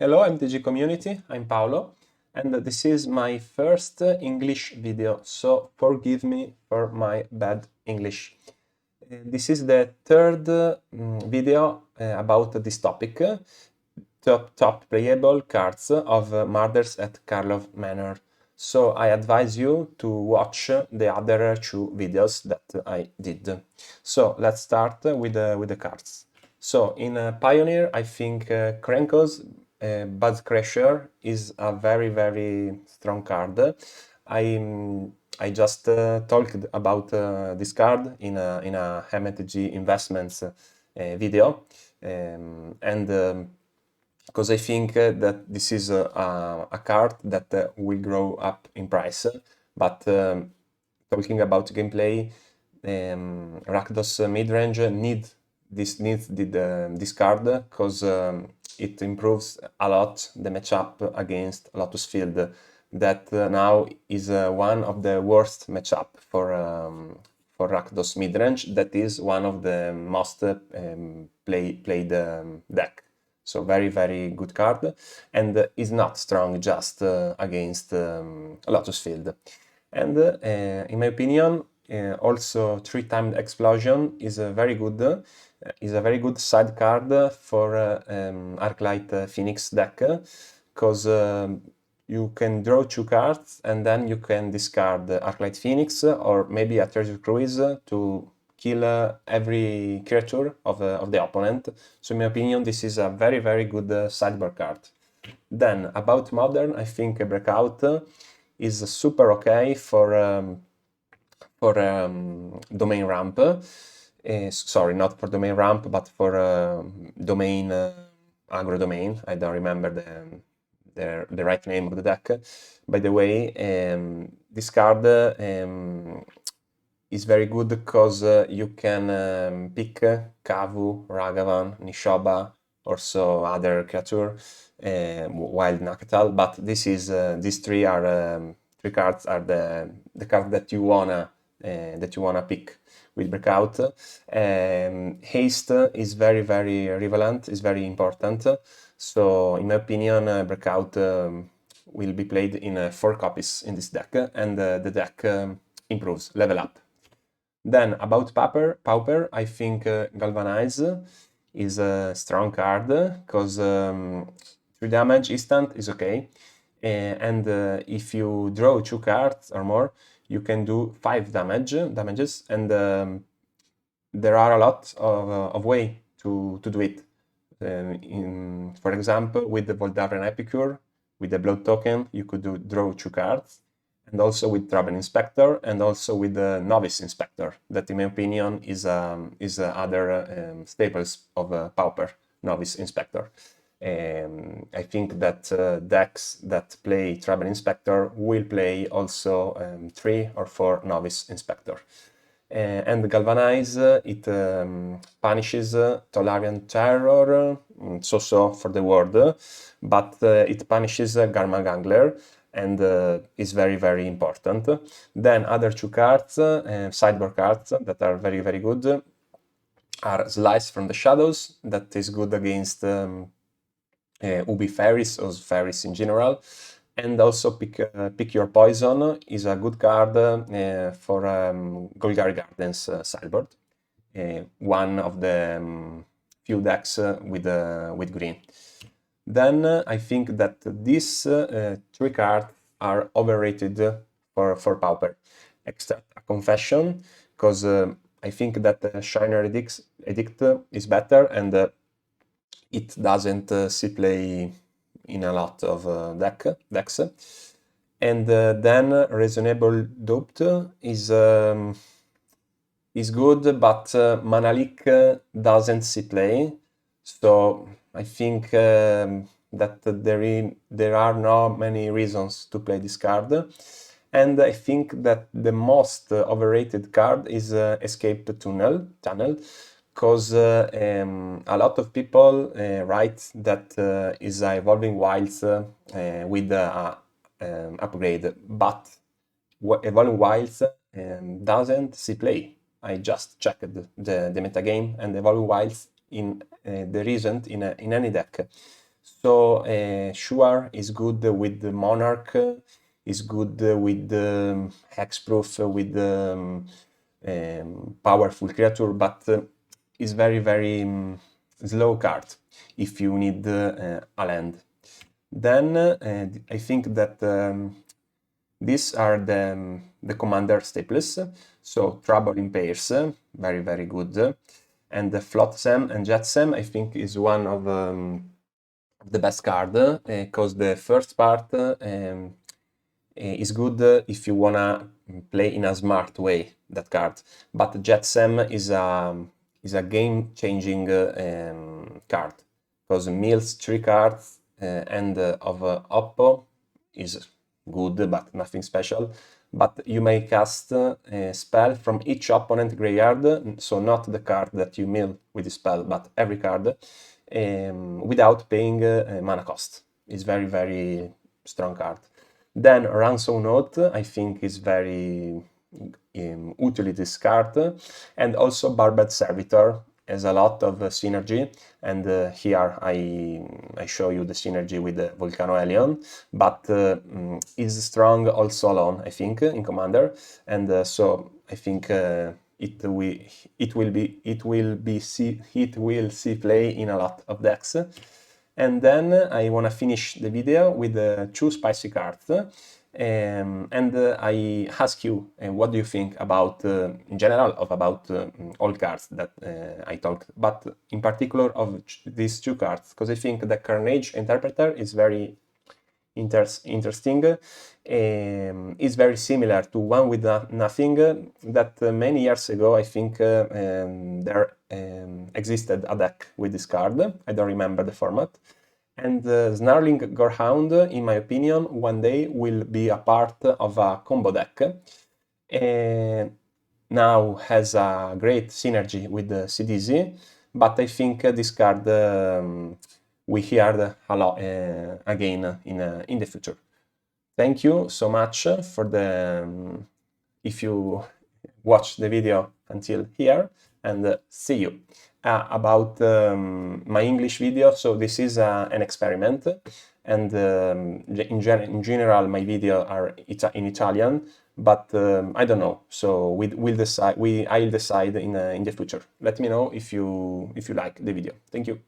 Hello MTG community, I'm Paolo, and this is my first English video, so forgive me for my bad English. This is the third video about this topic, top playable cards of Murders at Karlov Manor. So I advise you to watch the other two videos that I did. So let's start with the cards. So in Pioneer, I think Krenko's Buzz Crasher is a very strong card. I just talked about this card in a MTG investments video, and because I think that this is a card that will grow up in price. But talking about gameplay, Rakdos midrange needs this card because it improves a lot the matchup against Lotus Field, that now is one of the worst matchup for Rakdos midrange. That is one of the most played deck. So very good card, and is not strong just against Lotus Field. And in my opinion, also 3-timed Explosion is a very good side card for Arclight Phoenix deck, because you can draw 2 cards and then you can discard Arclight Phoenix or maybe a Treasure Cruise to kill every creature of the opponent. So in my opinion, this is a very good sideboard card. Then about Modern, I think Breakout is super okay for domain ramp. Sorry, not for domain ramp, but for domain aggro domain. I don't remember the right name of the deck. By the way, this card is very good because you can pick Kavu, Ragavan, Nishoba, also other creature, Wild Nakatal. But this is these three cards are the card that you wanna pick with Breakout. Haste is very relevant, is very important. So in my opinion, Breakout will be played in 4 copies in this deck, and the deck improves, level up. Then about Pauper, I think Galvanize is a strong card because 3 damage instant is okay, and if you draw 2 cards or more, you can do 5 damages, and there are a lot of way to do it. For example, with the Voldaren Epicure, with the Blood Token, you could draw 2 cards, and also with Trouble Inspector, and also with the Novice Inspector, that in my opinion is other staples of Pauper, Novice Inspector. I think that decks that play Trouble Inspector will play also 3 or 4 Novice Inspector. And Galvanize, it punishes Tolarian Terror, so for the word, but it punishes Garma Gangler, and is very important. Then other 2 cards, sideboard cards that are very good, are Slice from the Shadows, that is good against Ubi Fairies or Fairies in general, and also Pick Your Poison is a good card for Golgari Gardens sideboard, one of the few decks with green. Then I think that these 3 cards are overrated for Pauper, except a Confession, because I think that Shiner Edict is better, and it doesn't see play in a lot of decks. And then Reasonable Doubt is good, but Mana Leak doesn't see play. So I think that there are not many reasons to play this card. And I think that the most overrated card is Escape Tunnel, because a lot of people write that is a Evolving Wilds with upgrade, but Evolving Wilds doesn't see play. I just checked the metagame, and Evolving Wilds there isn't in any deck. So sure is good with the monarch, is good with the hexproof, with the powerful creature, but is very slow card if you need a land. Then I think that these are the commander staples. So Trouble in Pairs, very good. And the Flotsam and Jetsam, I think, is one of the best card, because the first part is good if you wanna play in a smart way, that card. But Jetsam is a game-changing card, because mills 3 cards and of Oppo is good, but nothing special. But you may cast a spell from each opponent graveyard, so not the card that you mill with the spell, but every card, without paying mana cost. It's very strong card. Then Ransom Note, I think, is very utilities card, and also Barbed Servitor has a lot of synergy, and here I show you the synergy with the Volcano Alien, but is strong also alone, I think, in Commander, and so I think it will see play in a lot of decks. And then I want to finish the video with 2 spicy cards. And I ask you, what do you think about, in general, about all cards that I talked, but in particular of these 2 cards, because I think the Carnage Interpreter is very interesting. Is very similar to One with Nothing that many years ago, I think, there existed a deck with this card. I don't remember the format. And Snarling Gorehound, in my opinion, one day will be a part of a combo deck. Now has a great synergy with the CDZ, but I think this card we heard a lot again in the future. Thank you so much for the if you watch the video until here, and see you. About my English video, so this is an experiment, and in general my videos are in Italian, but I don't know. So I'll decide in the future. Let me know if you like the video. Thank you.